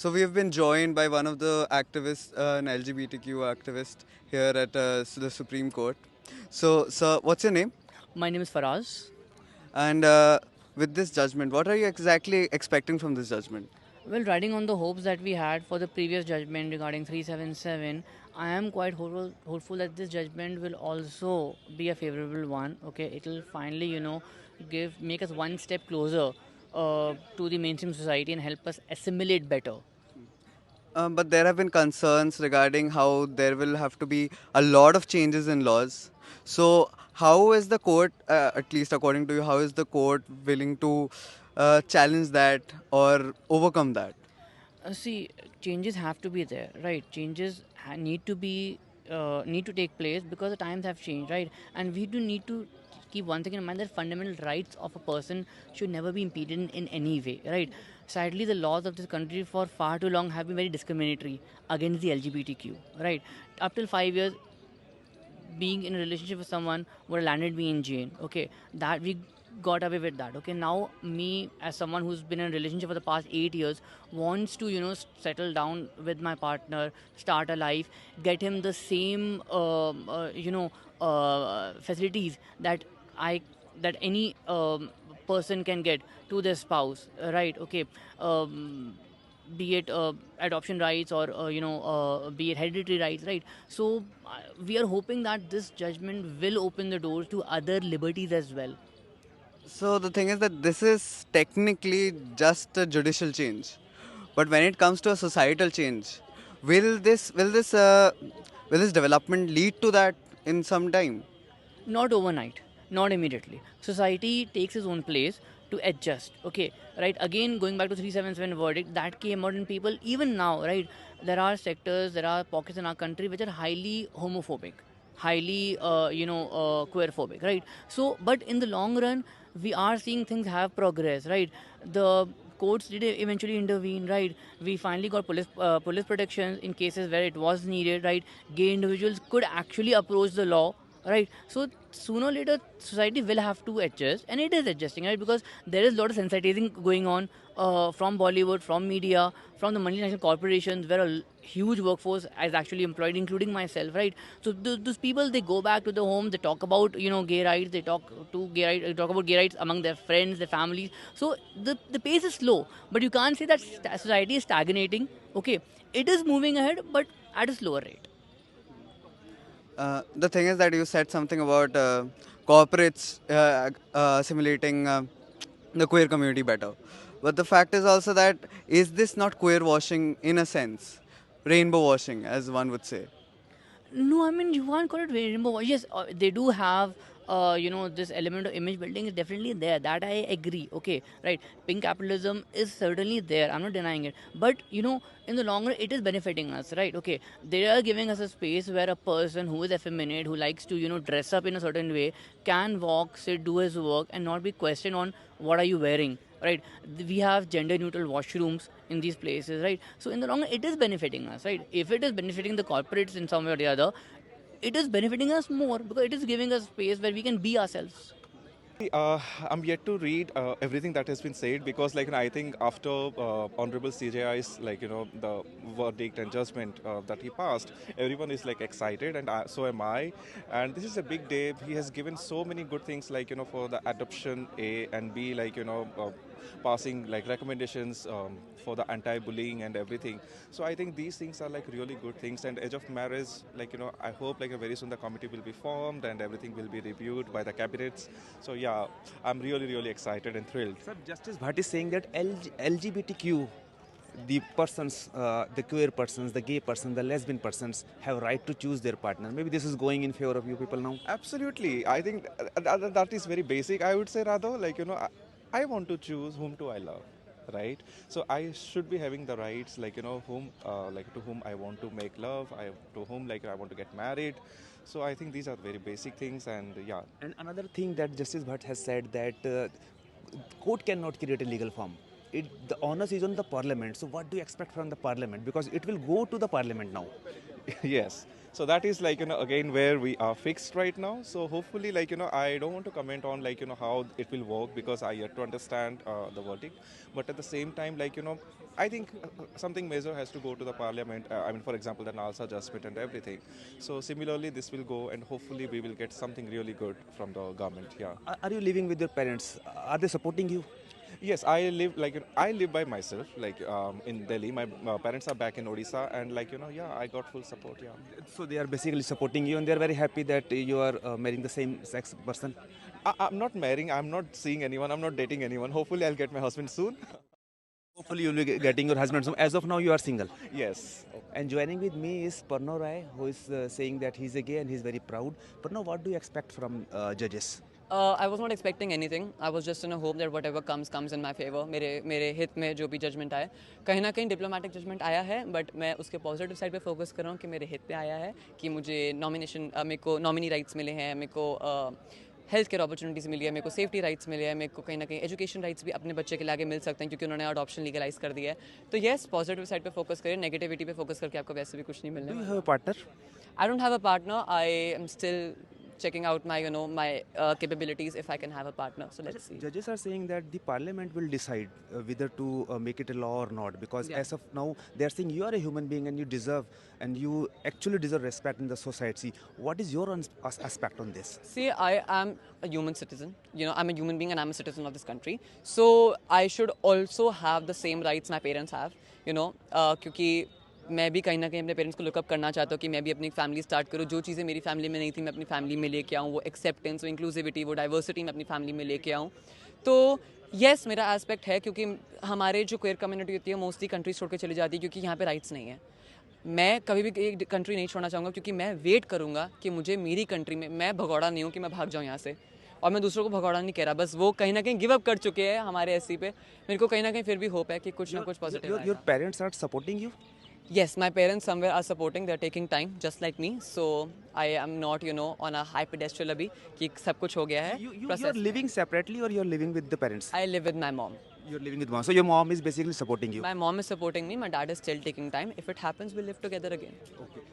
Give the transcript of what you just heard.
So we have been joined by one of the activists, an LGBTQ activist here at the Supreme Court. So, sir, what's your name? My name is Faraz. And with this judgment, what are you exactly expecting from this judgment? Well, riding on the hopes that we had for the previous judgment regarding 377, I am quite hopeful that this judgment will also be a favorable one. Okay, it will finally, make us one step closer to the mainstream society and help us assimilate better. But there have been concerns regarding how there will have to be a lot of changes in laws. So, how is the court, at least according to you, how is the court willing to challenge that or overcome that? See, changes have to be there, right? Changes need to take place because the times have changed, right? And we do need to keep one thing in mind that fundamental rights of a person should never be impeded in any way, right? Sadly, the laws of this country for far too long have been very discriminatory against the LGBTQ, right? Up till 5 years, being in a relationship with someone would have landed me in jail. Okay, that we got away with that. Okay, now me as someone who's been in a relationship for the past 8 years wants to settle down with my partner, start a life, get him the same facilities that I that any person can get to their spouse, right? Okay, be it adoption rights or be it hereditary rights, right? So we are hoping that this judgment will open the doors to other liberties as well. So the thing is that this is technically just a judicial change, but when it comes to a societal change, will this will this will this development lead to that in some time? Not overnight, not immediately. Society takes its own place to adjust. Okay, right? Again, going back to 377 verdict, that came out in people even now, right? There are sectors, there are pockets in our country which are highly homophobic, highly, queerphobic, right? So, but in the long run, we are seeing things have progress, right? The courts did eventually intervene, right? We finally got police protections in cases where it was needed, right? Gay individuals could actually approach the law, right? So sooner or later society will have to adjust, and it is adjusting, right? Because there is a lot of sensitizing going on from Bollywood, from media, from the multinational corporations where a huge workforce is actually employed, including myself, right? So those people, they go back to the home, they talk about gay rights, they talk about gay rights among their friends, their families. So the pace is slow, but you can't say that society is stagnating. Okay, it is moving ahead, but at a slower rate. The thing is that you said something about corporates assimilating the queer community better, but the fact is also that is this not queer washing in a sense, rainbow washing as one would say? No, I mean you can't call it rainbow. Yes, they do have. This element of image building is definitely there. That I agree. Okay, right. Pink capitalism is certainly there. I'm not denying it. But in the long run, it is benefiting us, right? Okay, they are giving us a space where a person who is effeminate, who likes to dress up in a certain way, can walk, sit, do his work, and not be questioned on what are you wearing, right? We have gender neutral washrooms in these places, right? So in the long run, it is benefiting us, right? If it is benefiting the corporates in some way or the other, it is benefiting us more because it is giving us space where we can be ourselves. I'm yet to read everything that has been said because, I think after Honorable CJI's, the verdict and judgment that he passed, everyone is excited, and so am I. And this is a big day. He has given so many good things, for the adoption A and B, passing recommendations for the anti-bullying and everything. So I think these things are really good things. And age of marriage, I hope very soon the committee will be formed and everything will be reviewed by the cabinets. So yeah, I'm really excited and thrilled. Sir, Justice Bhat is saying that LGBTQ, the persons, the queer persons, the gay persons, the lesbian persons have right to choose their partner. Maybe this is going in favor of you people now. Absolutely. I think that is very basic. I would say rather I want to choose whom do I love, right? So I should be having the rights, whom, to whom I want to make love, to whom I want to get married. So I think these are very basic things, and yeah. And another thing that Justice Bhat has said that court cannot create a legal form. The onus is on the parliament. So what do you expect from the parliament? Because it will go to the parliament now. Yes. So that is like, again where we are fixed right now. So hopefully, like, I don't want to comment on like, how it will work because I yet to understand the verdict. But at the same time, like, I think something major has to go to the parliament. I mean, for example, the NALSA adjustment and everything. So similarly, this will go and hopefully we will get something really good from the government. Yeah. Are you living with your parents? Are they supporting you? Yes, I live by myself, like in Delhi. My parents are back in Odisha, and like yeah, I got full support. Yeah. So they are basically supporting you, and they are very happy that you are marrying the same sex person. I'm not marrying. I'm not seeing anyone. I'm not dating anyone. Hopefully, I'll get my husband soon. Hopefully, you'll be getting your husband soon. As of now, you are single. Yes. And joining with me is Parno Rai, who is saying that he's a gay and he's very proud. Parno, what do you expect from judges? I was not expecting anything. I was just in a hope that whatever comes in my favor. मेरे हित में जो भी judgement आया कहीं ना कहीं diplomatic judgement आया है बट मैं उसके पॉजिटिव साइड पे फोकस कर रहा हूँ कि मेरे हित पे आया है कि मुझे नॉमिनेशन मेरे को नॉमिनी राइट्स मिले हैं मेरे को हेल्थ केयर अपॉर्चुनिटीज़ मिली है मेरे को सेफ्टी राइट्स मिले हैं मेरे को कहीं ना कहीं एजुकेशन राइट्स भी अपने बच्चे के लिए आगे मिल सकते हैं क्योंकि उन्होंने अडॉप्शन लीगलाइज कर दिया है तो येस पॉजिटिव साइड पे फोकस करें नेगेटिविटी पे फोकस करके आपको वैसे भी कुछ नहीं मिलने Do you वाला have a partner? I don't have a partner I am still checking out my my capabilities if I can have a partner. So let's see. Judges are saying that the parliament will decide whether to make it a law or not because Yeah. as of now they are saying you are a human being and you deserve and you actually deserve respect in the society. What is your aspect on this? See, I am a human citizen. I'm a human being and I'm a citizen of this country. So I should also have the same rights my parents have. क्योंकि मैं भी कहीं ना कहीं अपने parents को lookup करना चाहता हूँ कि मैं भी अपनी फैमिली स्टार्ट करूँ जो चीज़ें मेरी फैमिली में नहीं थी मैं अपनी फैमिली में लेके आऊँ वो एक्सेप्टेंस वो इंक्लूसिविटी वो डाइवर्सिटी मैं अपनी फैमिली में लेके आऊँ तो येस मेरा एस्पेक्ट है क्योंकि हमारे जो क्वेयर कम्युनिटी होती है मोस्टली कंट्री छोड़ के चली जाती है क्योंकि यहाँ पे राइट्स नहीं है मैं कभी भी एक कंट्री नहीं छोड़ना चाहूँगा क्योंकि मैं वेट करूँगा कि मुझे मेरी कंट्री में मैं भगौड़ा नहीं हूँ कि मैं भाग जाऊँ यहाँ से और मैं दूसरों को भगौड़ा नहीं कह रहा बस वो कहीं ना कहीं गिव अप कर चुके हैं हमारे एससी पे मेरे को कहीं ना कहीं फिर भी होप है कि कुछ ना कुछ positive Your parents are supporting you? Yes, my parents somewhere are supporting. They're taking time, just like me. So I am not, on a high pedestal abhi कि सब कुछ हो गया है. You're living separately or you're living with the parents? I live with my mom. You're living with mom. So your mom is basically supporting you. My mom is supporting me. My dad is still taking time. If it happens, we'll live together again. Okay.